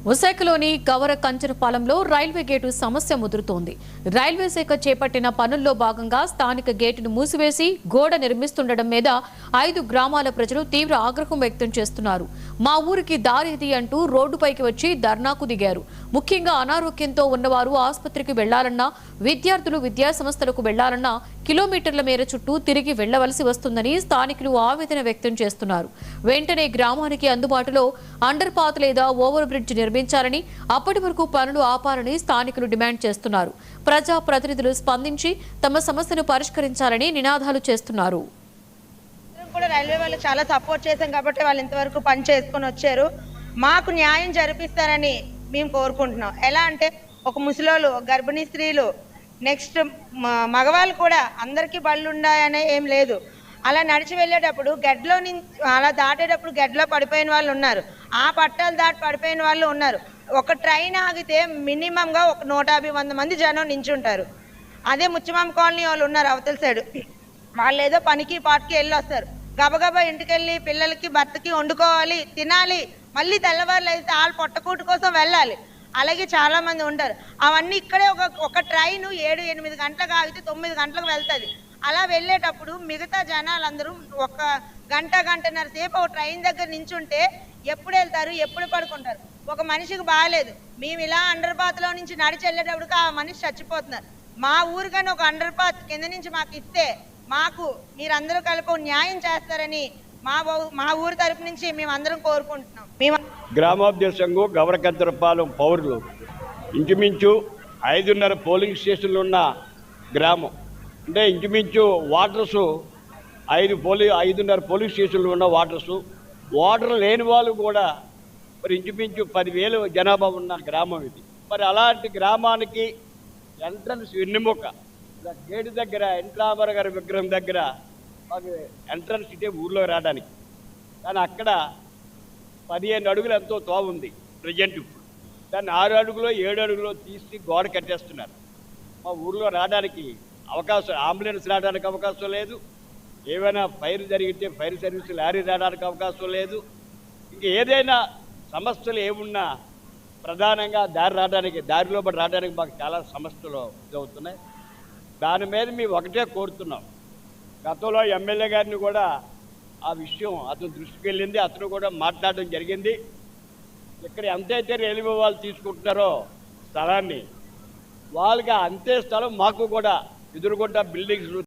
విశాఖలోని Gavara కంచరపాలెంలో railway gate సమస్య ముదురుతోంది. Railway శాఖ చేపట్టిన పనుల్లో భాగంగా స్థానిక గేటును మూసివేసి గోడ నిర్మిస్తుండటం మీద 5 గ్రామాల ప్రజలు తీవ్ర ఆగ్రహం వ్యక్తం చేస్తున్నారు. మా ఊరికి దారిది అంటూ రోడ్డుపైకి వచ్చి ధర్నాకు దిగారు. ముఖ్యంగా అనారోగ్యంతో ఉన్నవారు ఆసుపత్రికి వెళ్లాలన్నా, విద్యార్థులు విద్యా సంస్థలకు వెళ్లాలన్నా కిలోమీటర్ల మేర చుట్టూ తిరిగి వెళ్లవలసి వస్తుందని స్థానికులు ఆవేదన వ్యక్తం చేస్తున్నారు. వెంటనే గ్రామానికి అందుబాటులో అండర్ పాత్ లేదా ఓవర్ బ్రిడ్జ్ నిర్మించాలని, అప్పటి వరకు పనులు ఆపాలని స్థానికులు డిమాండ్ చేస్తున్నారు. ప్రజా ప్రతినిధులు స్పందించి తమ సమస్యను పరిష్కరించాలని నినాదాలు చేస్తున్నారు. రైల్వే వాళ్ళు చాలా సపోర్ట్ చేశాం కాబట్టి వాళ్ళు ఇంతవరకు పని చేసుకొని వచ్చారు. మాకు న్యాయం జరిపిస్తారని మేము కోరుకుంటున్నాం. ఎలా అంటే ఒక ముసలోళ్ళు, గర్భిణీ స్త్రీలు, నెక్స్ట్ మగవాళ్ళు కూడా అందరికీ బళ్ళు ఉన్నాయనే ఏం లేదు. అలా నడిచి వెళ్ళేటప్పుడు గడ్డలో నుంచి అలా దాటేటప్పుడు గడ్డలో పడిపోయిన వాళ్ళు ఉన్నారు, ఆ పట్టాలు దాటి పడిపోయిన వాళ్ళు ఉన్నారు. ఒక ట్రైన్ ఆగితే మినిమంగా ఒక 150-100 మంది జనం నించుంటారు. అదే ముచ్చమామ కాలనీ వాళ్ళు ఉన్నారు అవతల సైడ్, వాళ్ళు ఏదో పనికి పాటకి వెళ్ళి వస్తారు, గబగబా ఇంటికెళ్ళి పిల్లలకి భర్తకి వండుకోవాలి, తినాలి, మళ్ళీ తెల్లవారులు అయితే వాళ్ళు పొట్టకూటు కోసం వెళ్ళాలి. అలాగే చాలా మంది ఉంటారు. అవన్నీ ఇక్కడే ఒక ట్రైన్ 7-8 గంటలకు ఆగితే 9 గంటలకు వెళ్తుంది. అలా వెళ్ళేటప్పుడు మిగతా జనాలందరూ 1 గంటన్నర సేపు ఒక ట్రైన్ దగ్గర నించుంటే ఎప్పుడు వెళ్తారు, ఎప్పుడు పడుకుంటారు? ఒక మనిషికి బాగాలేదు, మేము ఇలా అండర్ పాత్లో నుంచి నడిచి వెళ్ళేటప్పుడు ఆ మనిషి చచ్చిపోతున్నారు. మా ఊరికని ఒక అండర్ పాత్ కింద నుంచి మాకు ఇస్తే మాకు మీరందరూ కలిపి న్యాయం చేస్తారని మా ఊరి తరపు నుంచి మేమందరం కోరుకుంటున్నాం. గ్రామాభ్యుదయ సంఘం గవరకంచరపాలెం పౌరులు ఇంచుమించు 5.5 పోలింగ్ స్టేషన్లు ఉన్న గ్రామం. అంటే ఇంచుమించు వాటర్సు 5.5 పోలింగ్ స్టేషన్లు ఉన్న వాటర్ లేని వాళ్ళు కూడా మరి ఇంచుమించు 10,000 జనాభా ఉన్న గ్రామం ఇది. మరి అలాంటి గ్రామానికి ఎంట్రన్స్ వెన్నెముక గేటు దగ్గర ఎంట్రామర్ గారి విగ్రహం దగ్గర మాకు ఎంట్రన్స్ ఇటే ఊర్లో రావడానికి, కానీ అక్కడ 15 అడుగులు ఎంతో తోవ ఉంది ప్రజెంట్. ఇప్పుడు దాన్ని 6 అడుగులో 7 అడుగులో తీసి గోడ కట్టేస్తున్నారు. మా ఊర్లో రావడానికి అవకాశం, అంబులెన్స్ రావడానికి అవకాశం లేదు, ఏమైనా ఫైర్ జరిగితే ఫైర్ సర్వీస్ లారీ రావడానికి అవకాశం లేదు. ఇంక ఏదైనా సమస్యలు ఏమున్నా ప్రధానంగా దారిలో పడి రావడానికి మాకు చాలా సమస్యలు ఇదవుతున్నాయి. దాని మీద మేము ఒకటే కోరుతున్నాం. గతంలో ఎమ్మెల్యే గారిని కూడా ఆ విషయం అతను దృష్టికి వెళ్ళింది, అతను కూడా మాట్లాడడం జరిగింది. ఇక్కడ ఎంతైతే రైల్వే వాళ్ళు తీసుకుంటున్నారో స్థలాన్ని, వాళ్ళకి అంతే స్థలం మాకు కూడా ఎదురుగుంట బిల్డింగ్స్